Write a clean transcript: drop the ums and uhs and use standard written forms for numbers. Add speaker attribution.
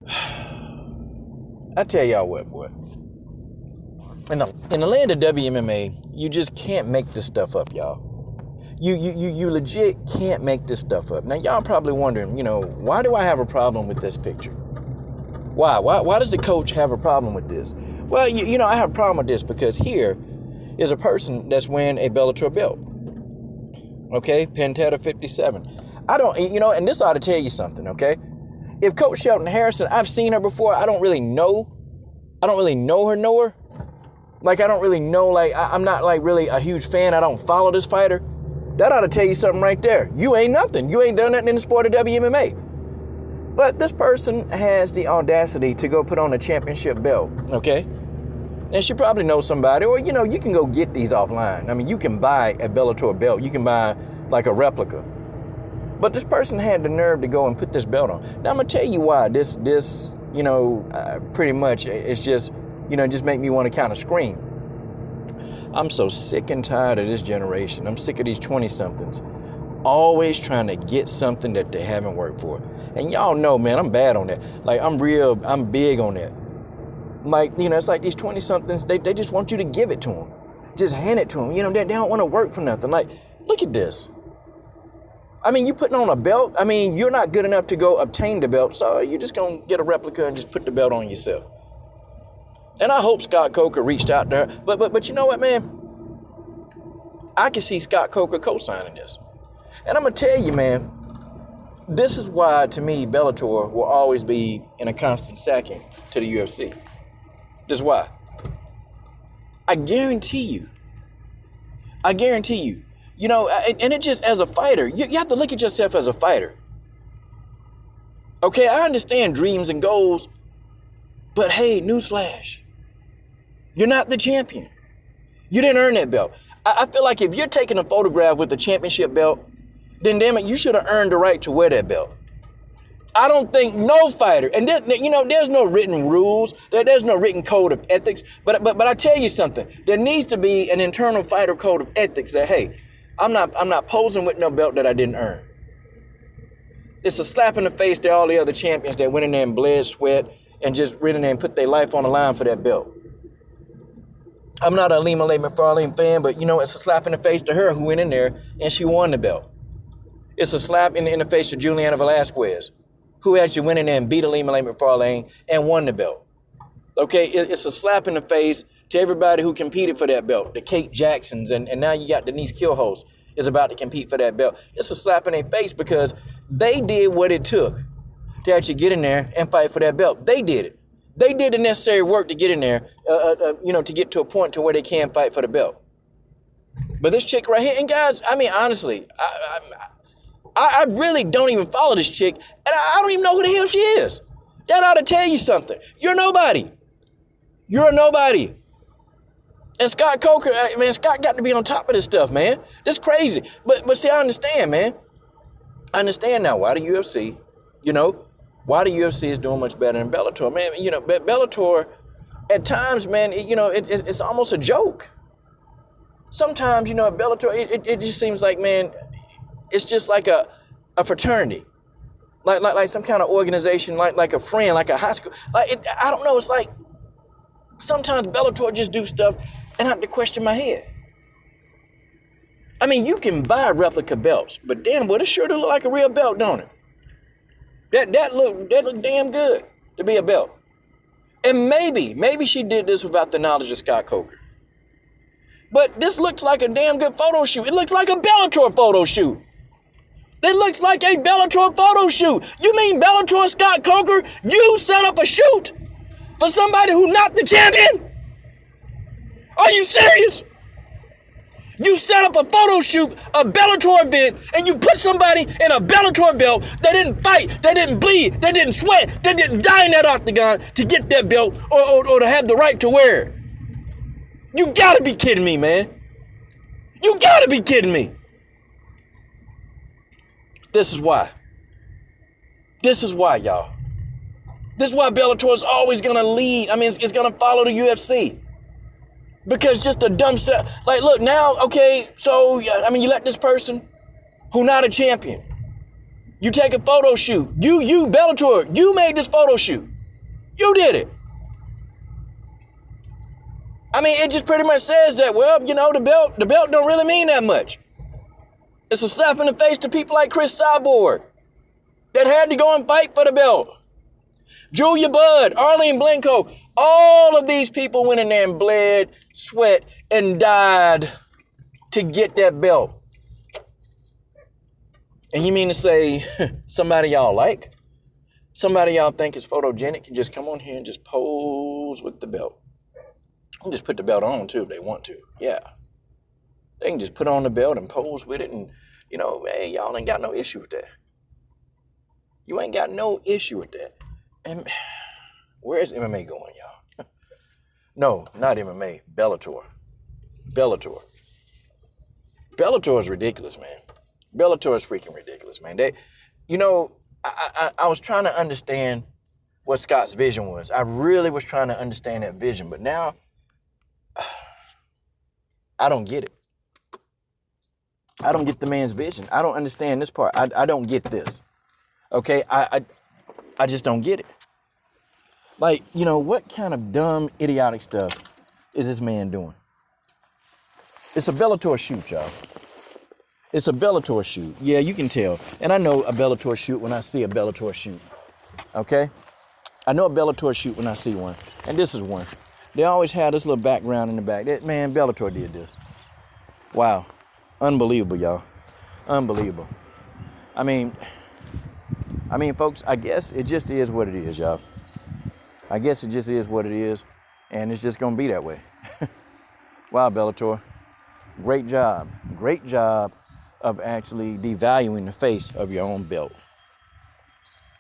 Speaker 1: I tell y'all what, boy. In the land of WMMA, you just can't make this stuff up, y'all. You legit can't make this stuff up. Now, y'all probably wondering, why do I have a problem with this picture? Why does the coach have a problem with this? Well, I have a problem with this because here is a person that's wearing a Bellator belt. Okay, Pentetta 57. I don't, and this ought to tell you something, okay? If Coach Shelton Harrison, I've seen her before, I don't really know her. Like, I don't really know, like, I'm not, like, really a huge fan. I don't follow this fighter. That ought to tell you something right there. You ain't nothing. You ain't done nothing in the sport of WMMA. But this person has the audacity to go put on a championship belt, okay? And she probably knows somebody, or, you can go get these offline. I mean, you can buy a Bellator belt. You can buy, like, a replica. But this person had the nerve to go and put this belt on. Now, I'm going to tell you why this pretty much, it's just, just make me want to kind of scream. I'm so sick and tired of this generation. I'm sick of these 20-somethings always trying to get something that they haven't worked for. And y'all know, man, I'm bad on that. Like, I'm big on that. Like, it's like these 20-somethings, they just want you to give it to them. Just hand it to them. They don't want to work for nothing. Like, look at this. I mean, you putting on a belt. I mean, you're not good enough to go obtain the belt, so you're just going to get a replica and just put the belt on yourself. And I hope Scott Coker reached out to her. But you know what, man? I can see Scott Coker co-signing this. And I'm going to tell you, man, this is why, to me, Bellator will always be in a constant sacking to the UFC. This is why. I guarantee you. And it just, as a fighter, you have to look at yourself as a fighter. Okay, I understand dreams and goals, but hey, newsflash, you're not the champion. You didn't earn that belt. I feel like if you're taking a photograph with a championship belt, then damn it, you should have earned the right to wear that belt. I don't think no fighter, and there's no written rules, there's no written code of ethics, but I tell you something, there needs to be an internal fighter code of ethics that, hey, I'm not posing with no belt that I didn't earn. It's a slap in the face to all the other champions that went in there and bled, sweat, and just went in there and put their life on the line for that belt. I'm not a Lima Lay McFarlane fan, but it's a slap in the face to her who went in there and she won the belt. It's a slap in the face to Juliana Velasquez, who actually went in there and beat Lima Lay McFarlane and won the belt. Okay, it's a slap in the face to everybody who competed for that belt. The Kate Jacksons, and now you got Denise Kilhouse is about to compete for that belt. It's a slap in their face because they did what it took to actually get in there and fight for that belt. They did it. They did the necessary work to get in there, to get to a point to where they can fight for the belt. But this chick right here, and guys, I mean, honestly, I really don't even follow this chick, and I don't even know who the hell she is. That ought to tell you something. You're nobody. You're a nobody. And Scott Coker, man, Scott got to be on top of this stuff, man. This crazy. But see, I understand, man. I understand now why the UFC, why the UFC is doing much better than Bellator. Man, Bellator, at times, man, it's almost a joke. Sometimes, at Bellator, it just seems like, man, it's just like a fraternity. Like some kind of organization, like a friend, like a high school. I don't know, it's like sometimes Bellator just do stuff and I have to question my head. I mean, you can buy replica belts, but damn, boy, this sure do look like a real belt, don't it? That look damn good to be a belt. And maybe she did this without the knowledge of Scott Coker. But this looks like a damn good photo shoot. It looks like a Bellator photo shoot. It looks like a Bellator photo shoot. You mean Bellator Scott Coker, you set up a shoot for somebody who's not the champion? Are you serious? You set up a photo shoot, a Bellator event, and you put somebody in a Bellator belt that didn't fight, that didn't bleed, that didn't sweat, that didn't die in that octagon to get that belt or to have the right to wear it. You gotta be kidding me, man. You gotta be kidding me. This is why. This is why, y'all. This is why Bellator is always gonna lead. I mean, it's gonna follow the UFC. Because just a dumb set. Like, look, now, okay, so, I mean, you let this person who not a champion, You take a photo shoot. You Bellator, you made this photo shoot. You did it. I mean, it just pretty much says that, well, you know, the belt don't really mean that much. It's a slap in the face to people like Chris Cyborg that had to go and fight for the belt. Julia Budd, Arlene Blenko, all of these people went in there and bled, sweat, and died to get that belt. And you mean to say somebody y'all like, somebody y'all think is photogenic can just come on here and just pose with the belt? And just put the belt on too if they want to. Yeah. They can just put on the belt and pose with it and, you know, hey, y'all ain't got no issue with that. You ain't got no issue with that. And where's MMA going, y'all? No, not MMA. Bellator. Bellator is ridiculous, man. Bellator is freaking ridiculous, man. They, you know, I was trying to understand what Scott's vision was. I really was trying to understand that vision, but now I don't get it. I don't get the man's vision. I don't understand this part. I don't get this. Okay, I just don't get it. Like, you know, what kind of dumb, idiotic stuff is this man doing? It's a Bellator shoot, y'all. It's a Bellator shoot. Yeah, you can tell. And I know a Bellator shoot when I see a Bellator shoot. Okay? I know a Bellator shoot when I see one. And this is one. They always have this little background in the back. That, man, Bellator did this. Wow. Unbelievable, y'all. Unbelievable. I mean, folks, I guess it just is what it is, y'all. I guess it just is what it is. And it's just going to be that way. Wow, Bellator. Great job. Great job of actually devaluing the face of your own belt.